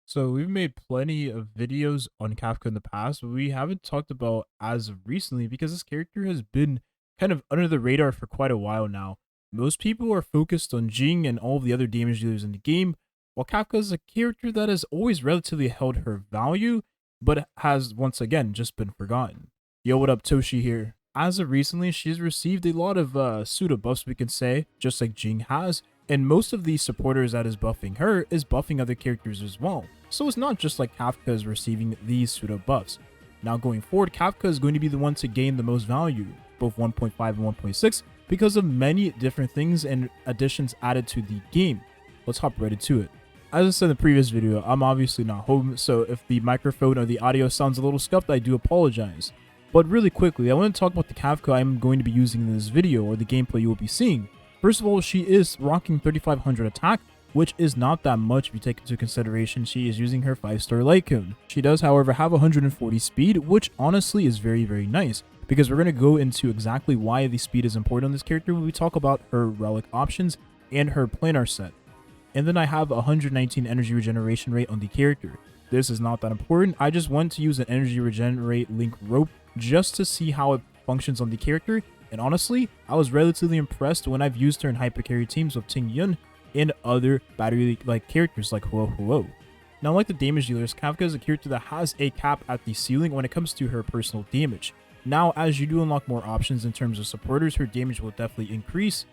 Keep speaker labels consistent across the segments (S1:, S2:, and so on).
S1: So we've made plenty of videos on Kafka in the past, but we haven't talked about as of recently because this character has been kind of under the radar for quite a while now. Most people are focused on Jing and all of the other damage dealers in the game, while Kafka is a character that has always relatively held her value, but has once again just been forgotten. Yo, what up, Toshi here? As of recently, she's received a lot of pseudo buffs, we can say, just like Jing has, and most of the supporters that is buffing her is buffing other characters as well. So it's not just like Kafka is receiving these pseudo buffs. Now going forward, Kafka is going to be the one to gain the most value, both 1.5 and 1.6, because of many different things and additions added to the game. Let's hop right into it. As I said in the previous video, I'm obviously not home, so if the microphone or the audio sounds a little scuffed, I do apologize. But really quickly, I want to talk about the Kafka I'm going to be using in this video, or the gameplay you will be seeing. First of all, she is rocking 3500 attack, which is not that much if you take into consideration she is using her 5-star light cone. She does, however, have 140 speed, which honestly is very, very nice, because we're going to go into exactly why the speed is important on this character when we talk about her relic options and her planar set. And then I have 119 energy regeneration rate on the character. This is not that important, I just want to use an energy regenerate link rope just to see how it functions on the character, and honestly, I was relatively impressed when I've used her in hypercarry teams with Ting Yun and other battery-like characters like Huo Huo. Now, like the damage dealers, Kafka is a character that has a cap at the ceiling when it comes to her personal damage. Now, as you do unlock more options in terms of supporters, her damage will definitely increase,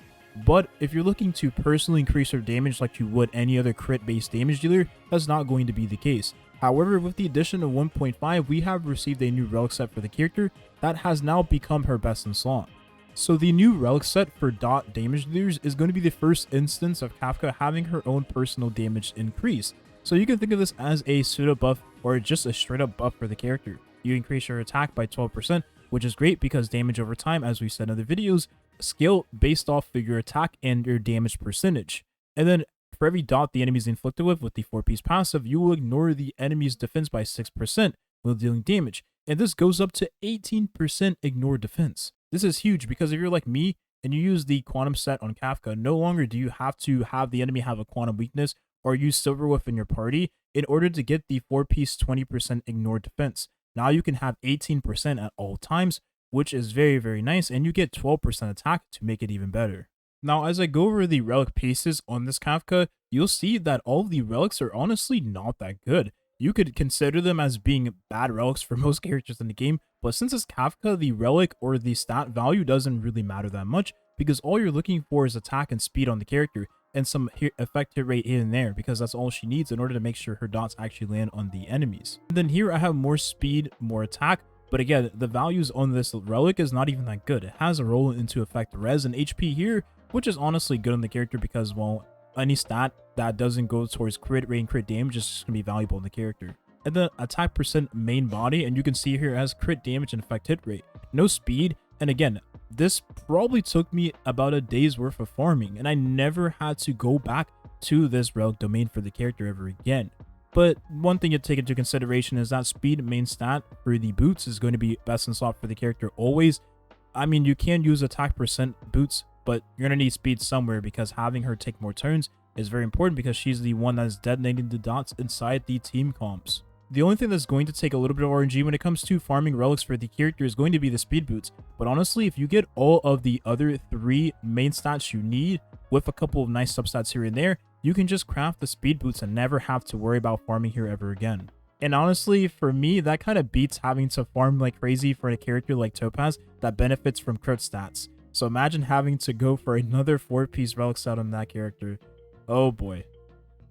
S1: but if you're looking to personally increase her damage like you would any other crit-based damage dealer, that's not going to be the case. However, with the addition of 1.5, we have received a new relic set for the character that has now become her best in slot. So the new relic set for dot damage dealers is going to be the first instance of Kafka having her own personal damage increase. So you can think of this as a pseudo buff or just a straight up buff for the character. You increase your attack by 12%, which is great because damage over time, as we said in other videos, scale based off of your attack and your damage percentage. And then for every dot the enemy is inflicted with the 4-piece passive, you will ignore the enemy's defense by 6% while dealing damage. And this goes up to 18% ignore defense. This is huge because if you're like me and you use the quantum set on Kafka, no longer do you have to have the enemy have a quantum weakness or use Silverwolf in your party in order to get the 4-piece 20% ignore defense. Now you can have 18% at all times, which is very, very nice, and you get 12% attack to make it even better. Now, as I go over the relic pieces on this Kafka, you'll see that all of the relics are honestly not that good. You could consider them as being bad relics for most characters in the game, but since it's Kafka, the relic or the stat value doesn't really matter that much because all you're looking for is attack and speed on the character and some effect hit rate here and there because that's all she needs in order to make sure her dots actually land on the enemies. And then here I have more speed, more attack, but again, the values on this relic is not even that good. It has a roll into effect res and HP here, which is honestly good on the character because, well, any stat that doesn't go towards crit rate and crit damage is just going to be valuable in the character. And then attack percent main body, and you can see here it has crit damage and effect hit rate. No speed, and again, this probably took me about a day's worth of farming, and I never had to go back to this relic domain for the character ever again. But one thing to take into consideration is that speed main stat for the boots is going to be best in slot for the character always. I mean, you can use attack percent boots, but you're going to need speed somewhere because having her take more turns is very important because she's the one that is detonating the dots inside the team comps. The only thing that's going to take a little bit of RNG when it comes to farming relics for the character is going to be the speed boots. But honestly, if you get all of the other 3 main stats you need with a couple of nice substats here and there, you can just craft the speed boots and never have to worry about farming here ever again. And honestly, for me, that kind of beats having to farm like crazy for a character like Topaz that benefits from crit stats. So imagine having to go for another 4-piece relic set on that character. Oh boy.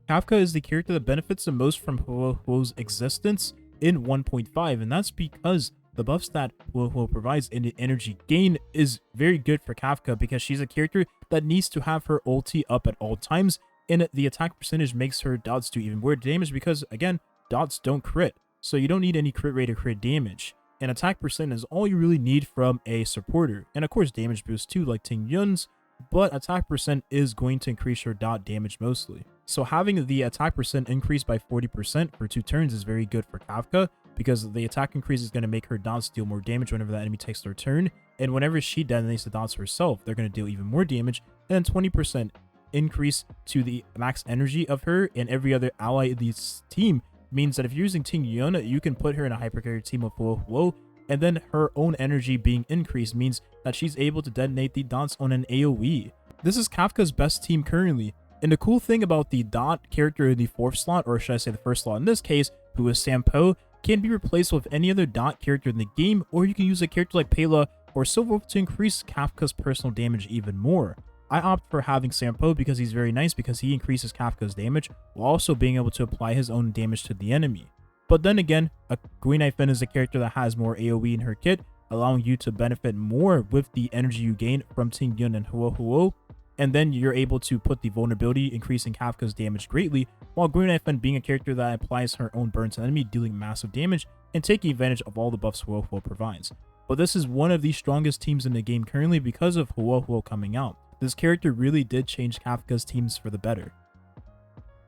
S1: Kafka is the character that benefits the most from Huo Huo's existence in 1.5, and that's because the buff stat Huo Huo provides in the energy gain is very good for Kafka because she's a character that needs to have her ulti up at all times, and the attack percentage makes her dots do even more damage because, again, dots don't crit, so you don't need any crit rate or crit damage. And attack percent is all you really need from a supporter, and of course damage boost too like Ting Yun's, but attack percent is going to increase your dot damage mostly. So having the attack percent increase by 40% for 2 turns is very good for Kafka because the attack increase is going to make her dots deal more damage whenever that enemy takes their turn, and whenever she detonates the dots herself, they're going to deal even more damage, and then 20% increase to the max energy of her and every other ally in this team means that if you're using Ting Yun, you can put her in a hypercarrier team with Huo, and then her own energy being increased means that she's able to detonate the dots on an AoE. This is Kafka's best team currently. And the cool thing about the dot character in the 4th slot, or should I say the 1st slot in this case, who is Sampo, can be replaced with any other dot character in the game, or you can use a character like Pela or Silverwolf to increase Kafka's personal damage even more. I opt for having Sampo because he's very nice because he increases Kafka's damage while also being able to apply his own damage to the enemy. But then again, a Green Knight Finn is a character that has more AoE in her kit, allowing you to benefit more with the energy you gain from Ting Yun and Huo, and then you're able to put the vulnerability, increasing Kafka's damage greatly, while Green Knight Finn being a character that applies her own burn to the enemy, dealing massive damage and taking advantage of all the buffs Huo provides. But this is one of the strongest teams in the game currently because of Huo coming out. This character really did change Kafka's teams for the better.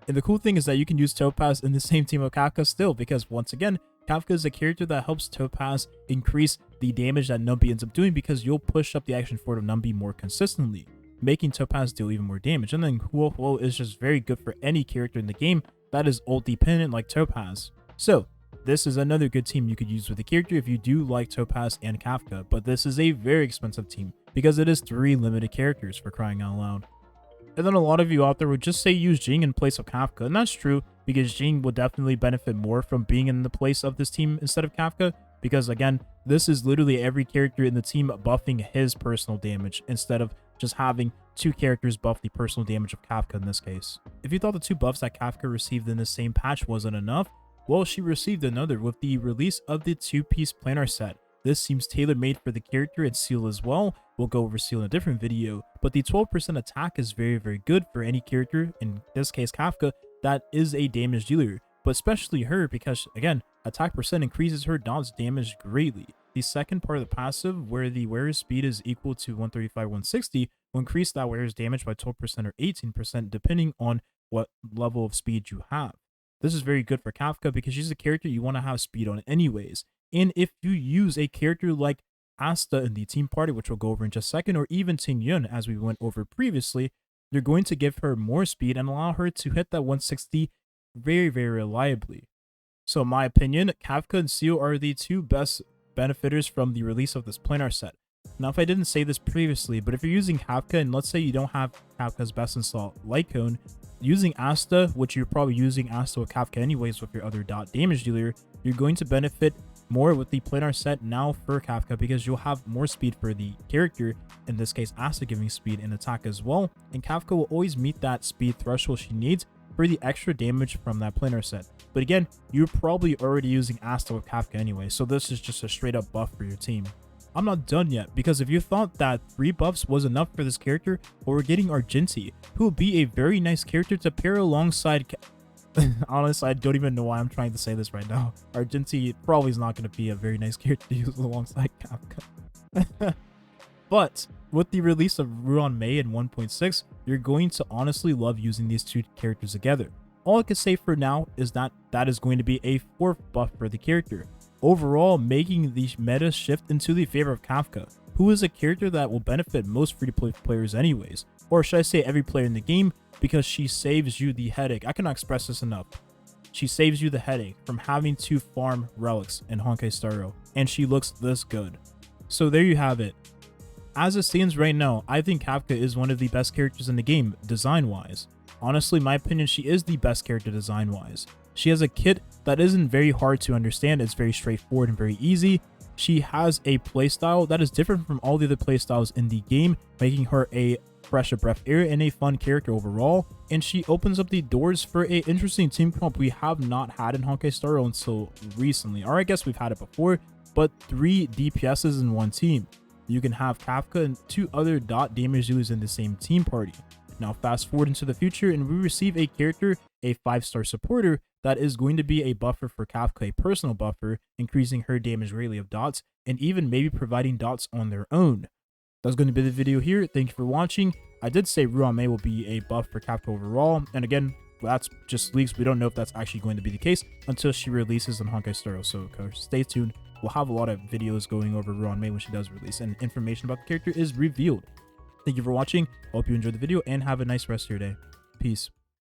S1: And the cool thing is that you can use Topaz in the same team of Kafka still, because once again, Kafka is a character that helps Topaz increase the damage that Numbi ends up doing because you'll push up the action forward of Numbi more consistently, making Topaz deal even more damage. And then Huo is just very good for any character in the game that is ult dependent like Topaz. So this is another good team you could use with the character if you do like Topaz and Kafka, but this is a very expensive team because it is 3 limited characters, for crying out loud. And then a lot of you out there would just say use Jing in place of Kafka, and that's true because Jing will definitely benefit more from being in the place of this team instead of Kafka, because again, this is literally every character in the team buffing his personal damage instead of just having 2 characters buff the personal damage of Kafka in this case. If you thought the 2 buffs that Kafka received in the same patch wasn't enough, well, she received another with the release of the 2-piece planar set. This seems tailor-made for the character and Seal as well. We'll go over Seal in a different video, but the 12% attack is very, very good for any character, in this case Kafka, that is a damage dealer, but especially her because, again, attack percent increases her dodge damage greatly. The second part of the passive, where the wearer's speed is equal to 135-160, will increase that wearer's damage by 12% or 18% depending on what level of speed you have. This is very good for Kafka because she's a character you want to have speed on anyways. And if you use a character like Asta in the team party, which we'll go over in just a second, or even Ting Yun as we went over previously, you're going to give her more speed and allow her to hit that 160 very, very reliably. So in my opinion, Kafka and Seal are the 2 best benefiters from the release of this planar set. Now, if I didn't say this previously, but if you're using Kafka and let's say you don't have Kafka's best install Light Cone, using Asta, which you're probably using Asta with Kafka anyways with your other dot damage dealer, you're going to benefit more with the planar set now for Kafka because you'll have more speed for the character, in this case Asta giving speed and attack as well, and Kafka will always meet that speed threshold she needs for the extra damage from that planar set. But again, you're probably already using Asta with Kafka anyway, so this is just a straight up buff for your team. I'm not done yet, because if you thought that 3 buffs was enough for this character, well, we're getting Argenti, who will be a very nice character to pair alongside honestly, I don't even know why I'm trying to say this right now. Argenti probably is not going to be a very nice character to use alongside Kafka. But with the release of Ruan Mei in 1.6, you're going to honestly love using these 2 characters together. All I can say for now is that that is going to be a 4th buff for the character, overall making the meta shift into the favor of Kafka, who is a character that will benefit most free-to-play players anyways, or should I say every player in the game, because she saves you the headache. I cannot express this enough. She saves you the headache from having to farm relics in Honkai Star Rail, and she looks this good. So there you have it. As it stands right now, I think Kafka is one of the best characters in the game, design-wise. Honestly, in my opinion, she is the best character design-wise. She has a kit that isn't very hard to understand, it's very straightforward and very easy. She has a playstyle that is different from all the other playstyles in the game, making her a fresh of breath air and a fun character overall, and she opens up the doors for a interesting team comp we have not had in Honkai Star Rail until recently, or I guess we've had it before, but 3 DPSs in one team. You can have Kafka and 2 other dot damage dealers in the same team party. Now fast forward into the future and we receive a character, a 5-star supporter, that is going to be a buffer for Kafka, a personal buffer, increasing her damage greatly of dots, and even maybe providing dots on their own. That's going to be the video here. Thank you for watching. I did say Ruan Mei will be a buff for Kafka overall, and again, that's just leaks. We don't know if that's actually going to be the case until she releases on Honkai Star Rail, so stay tuned. We'll have a lot of videos going over Ruan Mei when she does release, and information about the character is revealed. Thank you for watching. Hope you enjoyed the video, and have a nice rest of your day. Peace.